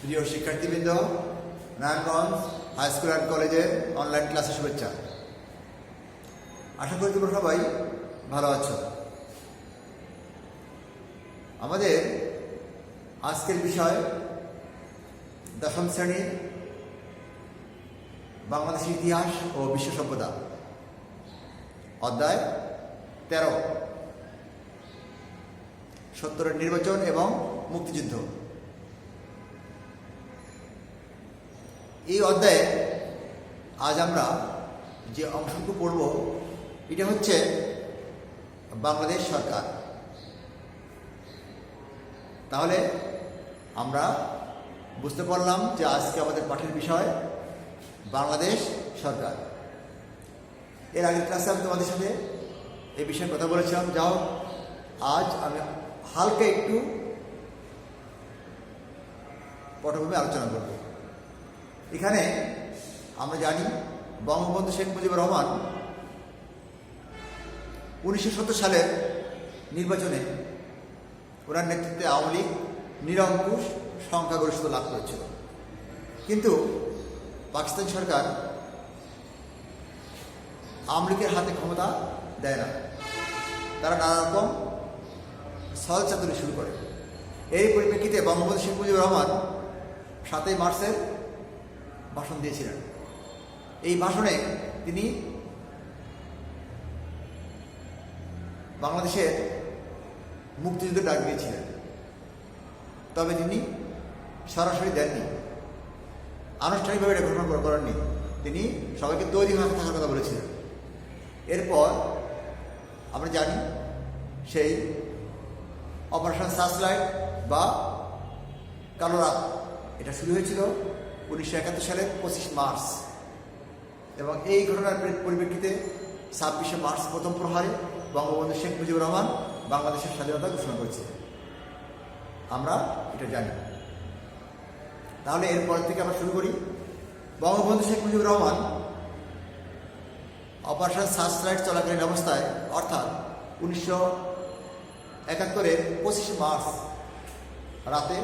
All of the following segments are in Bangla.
প্রিয় শিক্ষার্থীবৃন্দ, নারায়ণগঞ্জ হাই স্কুল অ্যান্ড কলেজের অনলাইন ক্লাসে শুভেচ্ছা। আশা করি তোমরা সবাই ভালো আছো। আমাদের আজকের বিষয় দশম শ্রেণীর বাংলাদেশের ইতিহাস ও বিশ্ব সভ্যতা, অধ্যায় 13, সত্তরের নির্বাচন এবং মুক্তিযুদ্ধ। এই অধ্যায়ে আজ আমরা যে অংশটুকু পড়ব এটা হচ্ছে বাংলাদেশ সরকার। তাহলে আমরা বুঝতে পারলাম যে আজকে আমাদের পাঠের বিষয় বাংলাদেশ সরকার। এর আগের ক্লাসে আমি তোমাদের সাথে এই বিষয়ে কথা বলেছিলাম। যাও, আজ আমি হালকা একটু পটভূমি আলোচনা করব। এখানে আমরা জানি বঙ্গবন্ধু শেখ মুজিবুর রহমান 1970 সালের নির্বাচনে ওনার নেতৃত্বে আওয়ামী লীগ নিরঙ্কুশ সংখ্যাগরিষ্ঠতা লাভ করেছিল। কিন্তু পাকিস্তান সরকার আওয়ামী লীগের হাতে ক্ষমতা দেয় না, তারা নানা রকম ছল চাতুরি শুরু করে। এই পরিপ্রেক্ষিতে বঙ্গবন্ধু শেখ মুজিবুর রহমান 7 মার্চের ভাষণ দিয়েছিলেন। এই ভাষণে তিনি বাংলাদেশের মুক্তিযুদ্ধ ডাক দিয়েছিলেন, তবে তিনি সরাসরি দেননি, আনুষ্ঠানিকভাবে এটা ঘোষণা করেননি। তিনি সবাইকে তৈরি হয়ে থাকার কথা বলেছিলেন। এরপর আমরা জানি সেই অপারেশন সার্চলাইট বা কালো রাত, এটা শুরু হয়েছিল 1971 সালের 25 মার্চ, এবং এই ঘটনার পরিপ্রেক্ষিতে 26শে মার্চ প্রথম প্রহারে বঙ্গবন্ধু শেখ মুজিবুর রহমান বাংলাদেশের স্বাধীনতা ঘোষণা করেছে। আমরা এটা জানি। তাহলে এরপর থেকে আমরা শুরু করি। বঙ্গবন্ধু শেখ মুজিবুর রহমান অপারেশন সার্চলাইট চলাকালীন অবস্থায়, অর্থাৎ 1971-এর 25 মার্চ রাতে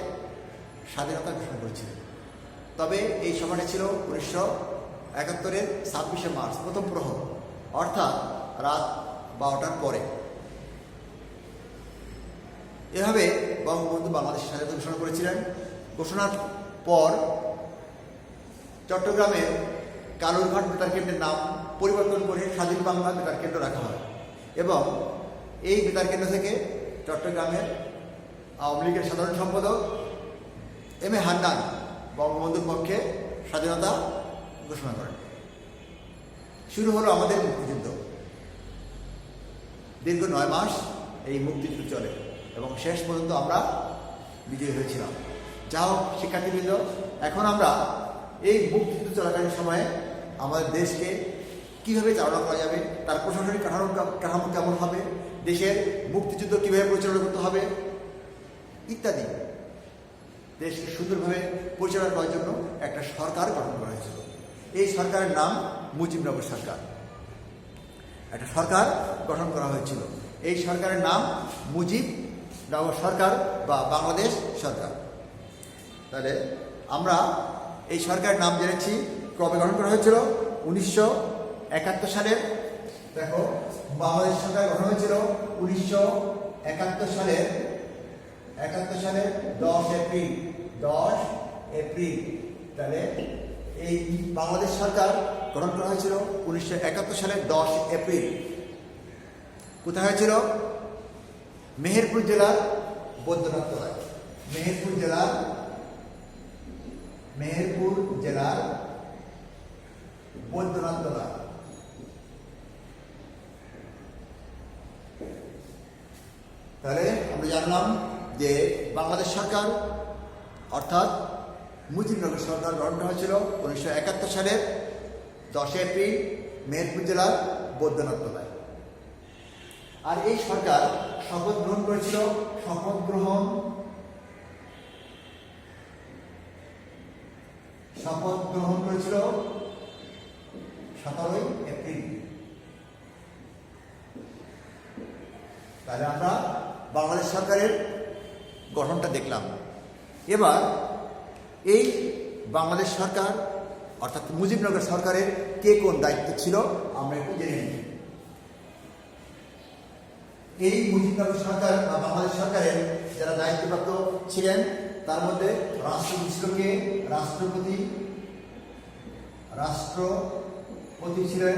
স্বাধীনতা ঘোষণা করেছিলেন। তবে এই সময়টা ছিল 1971-এর 26শে মার্চ প্রথম প্রহর, অর্থাৎ রাত 12টার পরে। এভাবে বঙ্গবন্ধু বাংলাদেশের স্বাধীনতা ঘোষণা করেছিলেন। ঘোষণার পর চট্টগ্রামের কালুরঘাট বেতার কেন্দ্রের নাম পরিবর্তন করে স্বাধীন বাংলা বেতার কেন্দ্র রাখা হয়, এবং এই বেতার কেন্দ্র থেকে চট্টগ্রামের আওয়ামী লীগের সাধারণ সম্পাদক এম এ হান্নান বঙ্গবন্ধুর পক্ষে স্বাধীনতা ঘোষণা করেন। শুরু হলো আমাদের মুক্তিযুদ্ধ। দীর্ঘ 9 মাস এই মুক্তিযুদ্ধ চলে এবং শেষ পর্যন্ত আমরা বিজয়ী হয়েছিলাম। যা হোক শিক্ষার্থীবৃন্দ, এখন আমরা এই মুক্তিযুদ্ধ চলাকালীন সময়ে আমাদের দেশকে কীভাবে চালনা করা যাবে, তার প্রশাসনিক কাঠামো কেমন হবে, দেশের মুক্তিযুদ্ধ কীভাবে পরিচালনা করতে হবে ইত্যাদি দেশকে সুন্দরভাবে পরিচালনা করার জন্য একটা সরকার গঠন করা হয়েছিল। এই সরকারের নাম মুজিবনগর সরকার। একটা সরকার গঠন করা হয়েছিল। এই সরকারের নাম মুজিবনগর সরকার বা বাংলাদেশ সরকার। তাহলে আমরা এই সরকারের নাম জেনেছি। কবে গঠন করা হয়েছিল? 1971 সালের, দেখো, বাংলাদেশ সরকার গঠন হয়েছিল 1971 সালের 10 এপ্রিল। তাহলে এই বাংলাদেশ সরকার গঠন করা হয়েছিল 1971 সালের 10 এপ্রিল। কোথায় হয়েছিল? মেহেরপুর জেলার বৈদ্যনাথ তলায়। মেহেরপুর জেলার বৈদ্যনাথ তলা। তাহলে আমরা জানলাম যে বাংলাদেশ সরকার অর্থাৎ মুজিবনগর সরকার গঠন হয়েছিল 1971 সালের 10 এপ্রিল মেহেরপুর জেলার বৈদ্যনাথ তলায়। আর এই সরকার শপথ গ্রহণ করেছিল 17 এপ্রিল। তাহলে আমরা বাংলাদেশ সরকারের গঠনটা দেখলাম। এবার এই বাংলাদেশ সরকার অর্থাৎ মুজিবনগর সরকারের কে কোন দায়িত্ব ছিল আমরা একটু জেনে নিই। এই মুজিবনগর সরকার বা বাংলাদেশ সরকারের যারা দায়িত্বপ্রাপ্ত ছিলেন তার মধ্যে রাষ্ট্রপতি ছিল কে? রাষ্ট্রপতি ছিলেন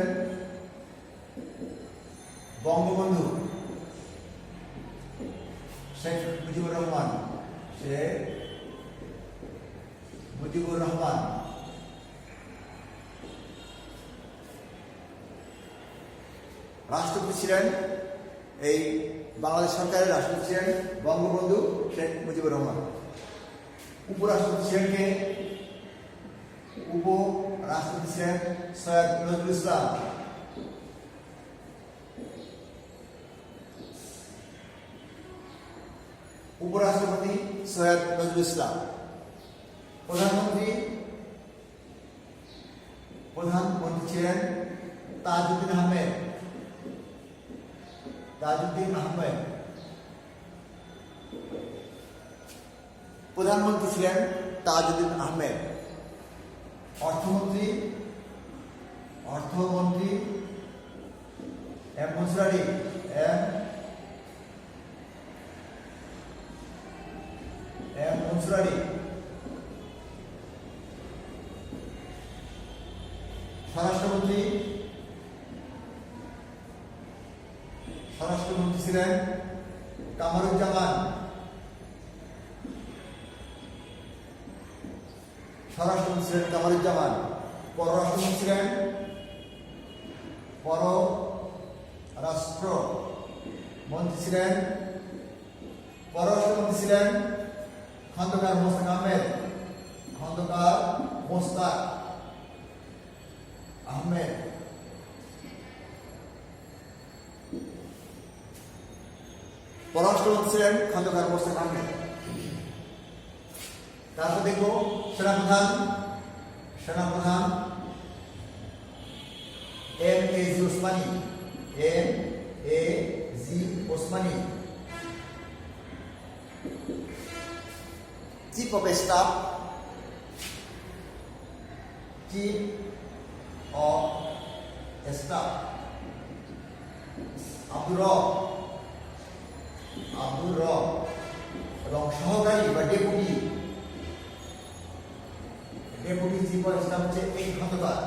বঙ্গবন্ধু শেখ মুজিবুর রহমান। রাষ্ট্রপতি ছিলেন এই বাংলাদেশ সরকারের রাষ্ট্রপতি ছিলেন বঙ্গবন্ধু শেখ মুজিবুর রহমান। উপরাষ্ট্রপতি ছিলেন কে? উপরাষ্ট্রপতি ছিলেন সৈয়দ নজরুল ইসলাম। উপরাষ্ট্রপতি সৈয়দ নজরুল ইসলাম। প্রধানমন্ত্রী ছিলেন তাজউদ্দিন আহমেদ। প্রধানমন্ত্রী ছিলেন তাজউদ্দিন আহমেদ। অর্থমন্ত্রী এম মনসুর আলী। স্বরাষ্ট্রমন্ত্রী ছিলেন কামারুজ্জামান। পররাষ্ট্রমন্ত্রী ছিলেন খন্দকার মোস্তাক আহমেদ। পররাষ্ট্রমন্ত্রী ছিলেন খন্দকার মোস্তাক আহমেদ। তারপর দেখব সেনাপ্রধান M A G Osmani. Chief of staff Abdur Rab এবং সহকারী বা ডেপুটি চিফ অফ স্টাফ হচ্ছে এই খন্দকার।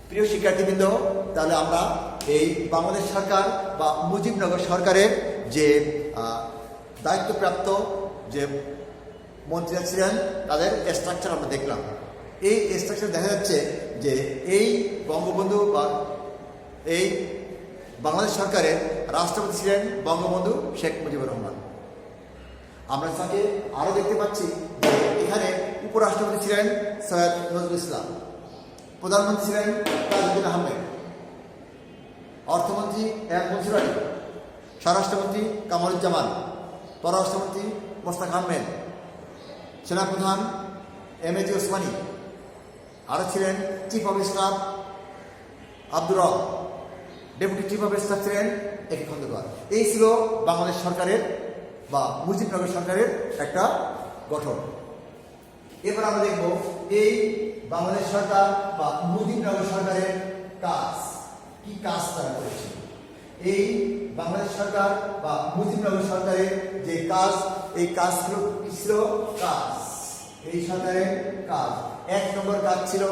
প্রিয় শিক্ষার্থীবৃন্দ, তাহলে আমরা এই বাংলাদেশ সরকার বা মুজিবনগর সরকারের যে দায়িত্বপ্রাপ্ত যে মন্ত্রীরা ছিলেন তাদের স্ট্রাকচার আমরা দেখলাম। এই স্ট্রাকচার দেখা যাচ্ছে যে এই বঙ্গবন্ধু বা এই বাংলাদেশ সরকারের রাষ্ট্রপতি ছিলেন বঙ্গবন্ধু শেখ মুজিবুর রহমান। আমরা তাকে আরও দেখতে পাচ্ছি যে এখানে উপরাষ্ট্রপতি ছিলেন সৈয়দ নজরুল ইসলাম। প্রধানমন্ত্রী ছিলেন তাজউদ্দিন আহমেদ। অর্থমন্ত্রী এম মনসুর আলী। স্বরাষ্ট্রমন্ত্রী কামারুজ্জামান। পররাষ্ট্রমন্ত্রী মোস্তাক আহমেদ। সেনাপ্রধান এম এ জি ওসমানী। আরও ছিলেন চিফ অফ স্টাফ আব্দুর রব। ডেপুটি চিফ অফ স্টাফ ছিলেন এক খন্দকার। এই ছিল বাংলাদেশ সরকারের বা মুজিবনগর সরকারের একটা গঠন। এবার আমরা দেখব এই বাংলাদেশ সরকার বা মুজিবনগর সরকারের কি কাজ তারা করেছে। এই বাংলাদেশ সরকার বা মুজিবনগর সরকারের যে কাজ, এই কাজ ছিল এই সরকারের কাজ। এক নম্বর কাজ ছিল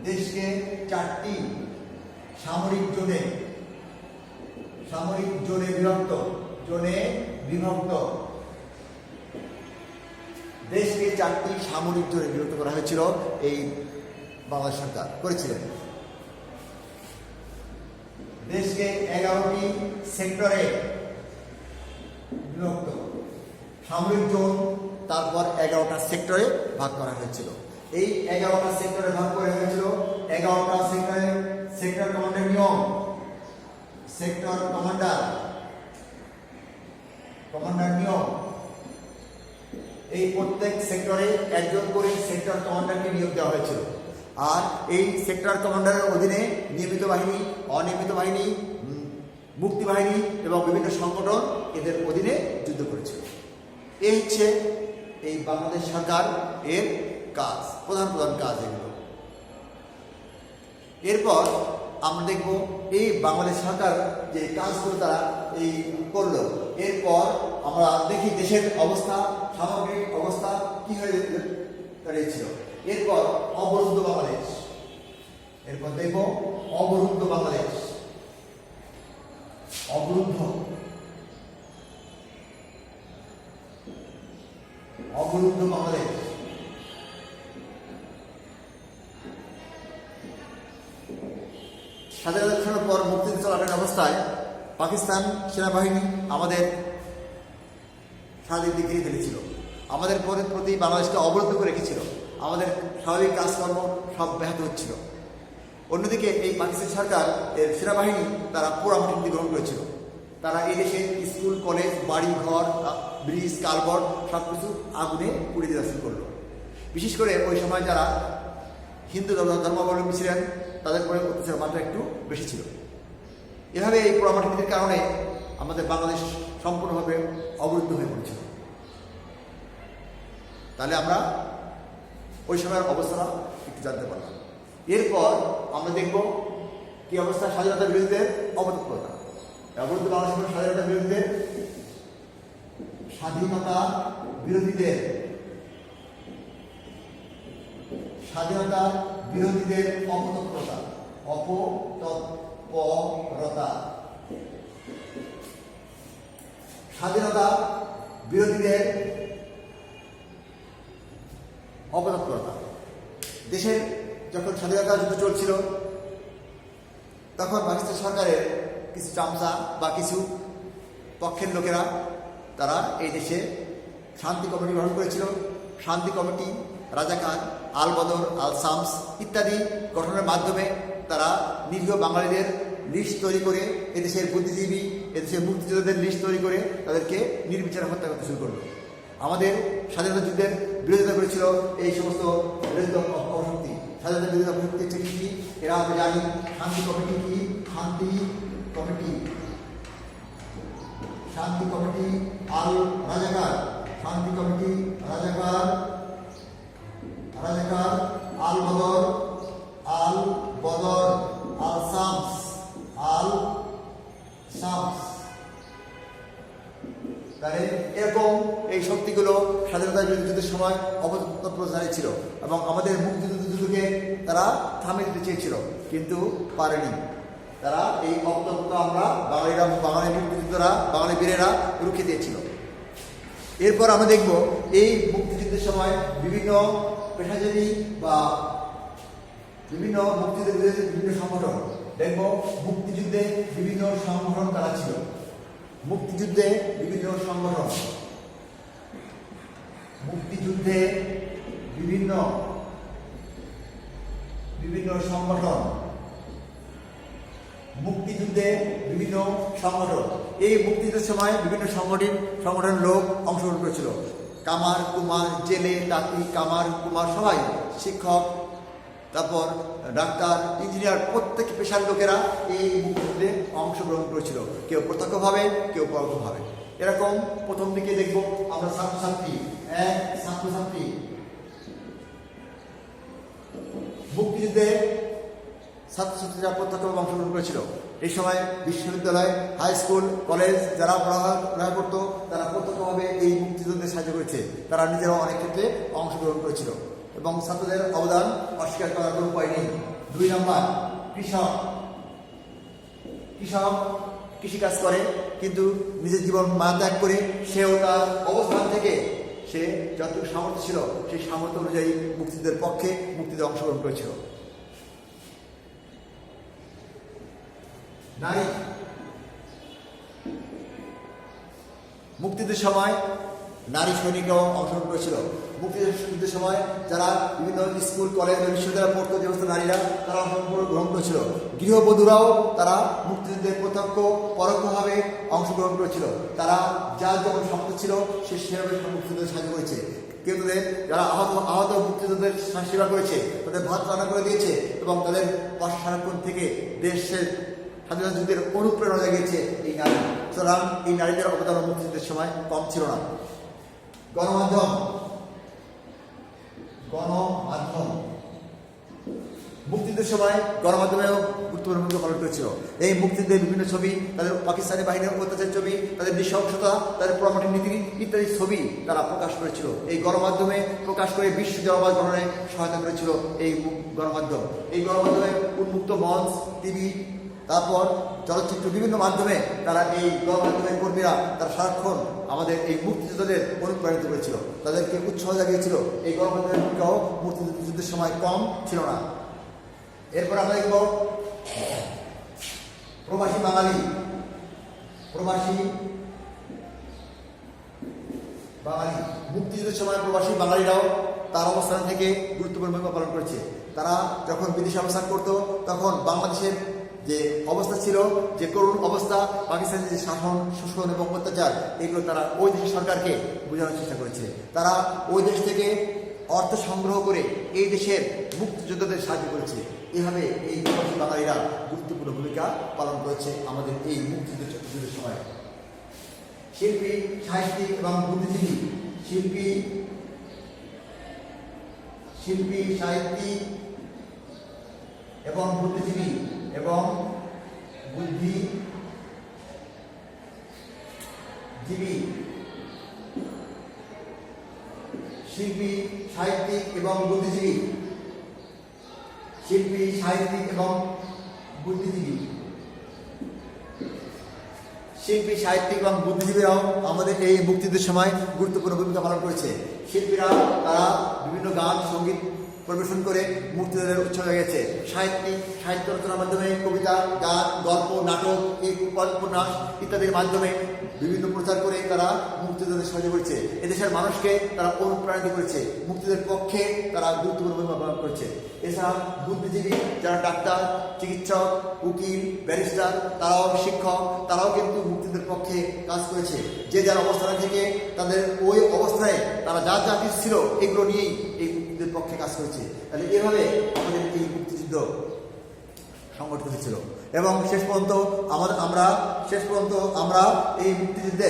দেশকে 4টি সামরিক জোনে বিভক্ত দেশকে 4টি সামরিক জোনে বিভক্ত করা হয়েছিল। এই বাংলাদেশ সরকার করেছিলেন। দেশকে 11টি সেক্টরে বিভক্ত সামরিক জোন, তারপর 11টা সেক্টরে ভাগ করা হয়েছিল। এই 11টা সেক্টরে ভাগ করা হয়েছিল। 11টা সেক্টর কমান্ডার নিয়ম, সেক্টর কমান্ডার নিয়ম। এই প্রত্যেক সেক্টরে একজন করে সেক্টর কমান্ডারকে নিয়োগ দেওয়া হয়েছিল। আর এই সেক্টর কমান্ডারের অধীনে নিয়মিত বাহিনী, অনিয়মিত বাহিনী, মুক্তিবাহিনী এবং বিভিন্ন সংগঠন এদের অধীনে যুদ্ধ করেছিল। এই হচ্ছে এই বাংলাদেশ সরকার এর কাজ, প্রধান প্রধান কাজ এগুলো। এরপর আমরা দেখব এই বাংলাদেশ সরকার যে কাজগুলো তারা এই করলো, এরপর আমরা দেখি দেশের অবস্থা, সামগ্রিক অবস্থা কি হয়ে দাঁড়িয়েছিল। এরপর অবরুদ্ধ বাংলাদেশ, এরপর দেখব অবরুদ্ধ বাংলাদেশ, অবরুদ্ধ অবরুদ্ধ বাংলাদেশ। স্বাধীনতা ঘোষণার পর মুক্তিযুদ্ধ চলাকালীন অবস্থায় পাকিস্তান সেনাবাহিনী আমাদের স্বাধীন দিক ঘিরে ফেলেছিল, আমাদের প্রতি বাংলাদেশকে অবরুদ্ধ করে রেখেছিল, আমাদের স্বাভাবিক কাজকর্ম সব ব্যাহত হচ্ছিল। অন্যদিকে এই পাকিস্তান সরকার এর সেনাবাহিনী তারা পোড়ামাটি নীতি গ্রহণ করেছিল। তারা এই দেশে স্কুল, কলেজ, বাড়ি ঘর, ব্রিজ, কালভার্ট সব কিছু আগুনে পুড়িয়ে দেওয়া শুরু করলো। বিশেষ করে ওই সময় যারা হিন্দু ধর্মাবলম্বী ছিলেন তাদের উপরে অত্যাচারের মাত্রা একটু বেশি ছিল। এভাবে এই পোড়ামাটি নীতির কারণে আমাদের বাংলাদেশ সম্পূর্ণভাবে অবরুদ্ধ হয়ে পড়েছিল। তাহলে আমরা ওই সময়ের অবস্থাটা একটু জানতে পারলাম। এরপর আমরা দেখব কি অবস্থা স্বাধীনতার বিরুদ্ধে অবতৎপরতা। অবরুদ্ধ বাংলাদেশের স্বাধীনতার বিরুদ্ধে স্বাধীনতা বিরোধীদের অপতৎপরতা, স্বাধীনতা বিরোধীদের অপতৎপরতা। দেশের যখন স্বাধীনতা যুদ্ধ চলছিল তখন পাকিস্তান সরকারের কিছু চামচা বা কিছু পক্ষের লোকেরা তারা এই দেশে শান্তি কমিটি গঠন করেছিল। শান্তি কমিটি, রাজাকার, আল বদর, আল শামস ইত্যাদি গঠনের মাধ্যমে তারা নিরীহ বাঙালিদের লিস্ট তৈরি করে, এদেশের বুদ্ধিজীবী, এদেশের মুক্তিযোদ্ধাদের লিস্ট তৈরি করে তাদেরকে নির্বিচারে হত্যা করতে শুরু করলো। আমাদের স্বাধীনতা যুদ্ধের বিরোধিতা করেছিল এই সমস্ত বিরোধী অপশক্তি। স্বাধীনতা বিরোধী অপশক্তি হচ্ছে কি? এরা আমরা জানি শান্তি কমিটি কি? শান্তি কমিটি, আল রাজাকার, শান্তি কমিটি, রাজাকার, আল বদর, আল শামস, তাহলে এরকম এই শক্তিগুলো স্বাধীনতা যুদ্ধের সময় অবতৎপর ছিল এবং আমাদের মুক্তিযুদ্ধকে তারা থামিয়ে দিতে চেয়েছিল, কিন্তু পারেনি। তারা এই অবতৎপরতা আমরা বাঙালি মুক্তিযুদ্ধরা, বাঙালি বীরেরা রুখে দিয়েছিল। এরপর আমরা দেখব এই মুক্তিযুদ্ধের সময় বিভিন্ন পেশাজীবী বা বিভিন্ন মুক্তিযুদ্ধের বিভিন্ন সংগঠন, দেখব মুক্তিযুদ্ধে বিভিন্ন সংগঠন তারা ছিল। মুক্তিযুদ্ধে বিভিন্ন সংগঠন, মুক্তিযুদ্ধে বিভিন্ন সংগঠন, মুক্তিযুদ্ধে বিভিন্ন সংগঠন। এই মুক্তিযুদ্ধের সময় বিভিন্ন সংগঠনের লোক অংশগ্রহণ করেছিল। কামার, কুমার, জেলে, তাঁতি, কামার, কুমার সবাই, শিক্ষক, তারপর ডাক্তার, ইঞ্জিনিয়ার, প্রত্যেক পেশার লোকেরা এই মুক্তিযুদ্ধে অংশগ্রহণ করেছিল, কেউ প্রত্যক্ষভাবে, কেউ পরোক্ষভাবে। এরকম প্রথম দিকে দেখব আমরা ছাত্রছাত্রী মুক্তিযুদ্ধে ছাত্রছাত্রীরা প্রত্যক্ষভাবে অংশগ্রহণ করেছিল। এই সময় বিশ্ববিদ্যালয়, হাই স্কুল, কলেজ যারা পড়াশোনা করতো তারা প্রত্যক্ষভাবে এই মুক্তিযুদ্ধে সাহায্য করেছে। তারা নিজেরাও অনেক ক্ষেত্রে অংশগ্রহণ করেছিল এবং ছাত্রদের অবদান অস্বীকার করার কোনো উপায় নেই। 2 নম্বর, কৃষক কৃষিকাজ করে কিন্তু নিজের জীবন ত্যাগ করে সেও তার অবস্থান থেকে সে যতটুকু সামর্থ্য ছিল সেই সামর্থ্য অনুযায়ী মুক্তিযুদ্ধের পক্ষে মুক্তিযুদ্ধে অংশগ্রহণ করেছিল। নারী, মুক্তিযুদ্ধের সময় নারী সৈনিকরাও অংশগ্রহণ করেছিল। মুক্তিযুদ্ধের সময় যারা বিভিন্ন স্কুল, কলেজ, বিশ্ববিদ্যালয় পড়তো যে সমস্ত নারীরা, তারা অংশগ্রহণ করেছিল। গৃহবধূরাও তারা মুক্তিযুদ্ধে প্রত্যক্ষ পরোক্ষভাবে অংশগ্রহণ করেছিল। তারা যার যেমন সামর্থ্য ছিল সে সেভাবে মুক্তিযুদ্ধে সাহায্য করেছে। কেউ তাদের যারা আহত মুক্তিযোদ্ধাদের সেবা করেছে, তাদের ভাত রান্না করে দিয়েছে এবং তাদের পাশে সারাক্ষণ থেকে দেশের স্বাধীনতা যুদ্ধের অনুপ্রেরণা জাগিয়েছে এই নারী। সুতরাং এই নারীদের অবদান মুক্তিযুদ্ধের সময় কম ছিল না। গণমাধ্যম মুক্তিযুদ্ধের সময় গণমাধ্যমেও গুরুত্বপূর্ণ ভূমিকা পালন করেছিল। এই মুক্তিযুদ্ধের বিভিন্ন ছবি, তাদের পাকিস্তানি বাহিনীর অত্যাচারের ছবি, তাদের নৃশংসতা, তাদের পরমাণু নীতি ইত্যাদি ছবি তারা প্রকাশ করেছিল। এই গণমাধ্যমে প্রকাশ করে বিশ্ব জলবায়ু গ্রহণে সহায়তা করেছিল এই গণমাধ্যম। এই গণমাধ্যমে উন্মুক্ত মঞ্চ, টিভি, তারপর চলচ্চিত্র, বিভিন্ন মাধ্যমে তারা এই গণমাধ্যমের কর্মীরা তারা সারাক্ষণ আমাদের এই মুক্তিযোদ্ধাদের অনুপ্রাণিত করেছিল, তাদেরকে উৎসাহ জাগিয়েছিল। এই গণমাধ্যমের ভূমিকাও মুক্তিযুদ্ধের সময় কম ছিল না। এরপর আমরা দেখব প্রবাসী বাঙালি। মুক্তিযুদ্ধের সময় প্রবাসী বাঙালিরাও তার অবস্থান থেকে গুরুত্বপূর্ণ ভূমিকা পালন করেছে। তারা যখন বিদেশে অবস্থান করত তখন বাংলাদেশের যে অবস্থা ছিল, যে করুণ অবস্থা, পাকিস্তানের যে শাসন, শোষণ এবং অত্যাচার, এগুলো তারা ওই দেশের সরকারকে বোঝানোর চেষ্টা করেছে। তারা ওই দেশ থেকে অর্থ সংগ্রহ করে এই দেশের মুক্তিযোদ্ধাদের সাহায্য করেছে। এভাবে এই প্রবাসী বাঙালিরা গুরুত্বপূর্ণ ভূমিকা পালন করেছে আমাদের এই মুক্তিযুদ্ধের সময়। শিল্পী, সাহিত্যিক এবং বুদ্ধিজীবী, শিল্পী, সাহিত্যিক এবং বুদ্ধিজীবী এবং শিল্পী, সাহিত্যিক এবং বুদ্ধিজীবীরাও আমাদের এই মুক্তিযুদ্ধের সময় গুরুত্বপূর্ণ ভূমিকা পালন করেছে। শিল্পীরা তারা বিভিন্ন গান, সঙ্গীত পরিবেশন করে মুক্তিযুদ্ধের উৎসাহ জাগিয়েছে। সাহিত্য রচনার মাধ্যমে কবিতা, গান, গল্প, নাটক, উপন্যাস ইত্যাদির মাধ্যমে বিভিন্ন প্রচার করে তারা মুক্তিযুদ্ধের সহযোগিতা করেছে। এদেশের মানুষকে তারা অনুপ্রাণিত করেছে, মুক্তিযুদ্ধের পক্ষে তারা গুরুত্বপূর্ণ ভূমিকা পালন করেছে। এছাড়া বুদ্ধিজীবী যারা ডাক্তার, চিকিৎসক, উকিল, ব্যারিস্টার, তারাও শিক্ষক, তারাও কিন্তু মুক্তিযুদ্ধের পক্ষে কাজ করেছে। যে যার অবস্থানে থেকে তাদের ওই অবস্থায় তারা যা যা কিছু ছিল এগুলো নিয়েই এই মুক্তিযুদ্ধের পক্ষে কাজ করেছে। তাহলে এভাবে আমাদের এই মুক্তিযুদ্ধ সংগঠিত হয়েছিল এবং শেষ পর্যন্ত আমরা এই মুক্তিযুদ্ধে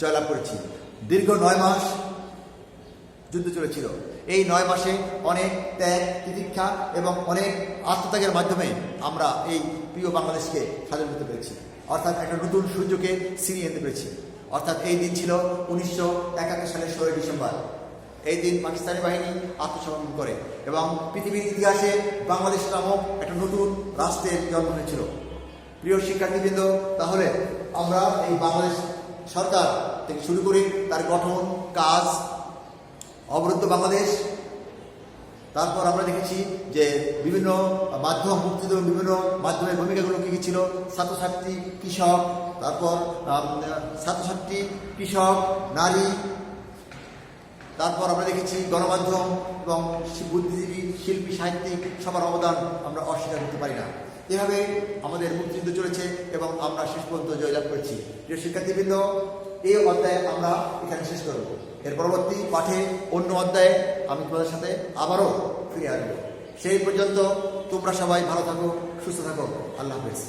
জয়লাভ করেছি। দীর্ঘ 9 মাস যুদ্ধ চলেছিল। এই 9 মাসে অনেক ত্যাগ, তিতিক্ষা এবং অনেক আত্মত্যাগের মাধ্যমে আমরা এই প্রিয় বাংলাদেশকে স্বাধীন করতে পেরেছি, অর্থাৎ একটা নতুন সূর্যকে ছিনিয়ে আনতে পেরেছি। অর্থাৎ এই দিন ছিল 1971 সালের 16 ডিসেম্বর। এই দিন পাকিস্তানি বাহিনী আত্মসমর্পণ করে এবং পৃথিবীর ইতিহাসে বাংলাদেশ নামক একটা নতুন রাষ্ট্রের জন্ম হয়েছিল। প্রিয় শিক্ষার্থীবৃন্দ, তাহলে আমরা এই বাংলাদেশ সরকার থেকে শুরু করি তার গঠন, কাজ, অবরুদ্ধ বাংলাদেশ, তারপর আমরা দেখেছি যে বিভিন্ন মাধ্যম, মুক্তিযুদ্ধের বিভিন্ন মাধ্যমের ভূমিকাগুলো কী কী ছিল, ছাত্রছাত্রী, কৃষক, তারপর কৃষক, নারী, তারপর আমরা দেখেছি গণমাধ্যম এবং বুদ্ধিজীবী, শিল্পী, সাহিত্যিক সবার অবদান আমরা অস্বীকার করতে পারি না। এভাবে আমাদের মুক্তিযুদ্ধ চলেছে এবং আমরা শেষ পর্যন্ত জয়লাভ করেছি। প্রিয় শিক্ষার্থীবৃন্দ, এই অধ্যায়ে আমরা এখানে শেষ করব। এর পরবর্তী পাঠে অন্য অধ্যায়ে আমি তোমাদের সাথে আবারও ফিরে আসবো। সেই পর্যন্ত তোমরা সবাই ভালো থাকো, সুস্থ থাকো। আল্লাহ হাফেজ।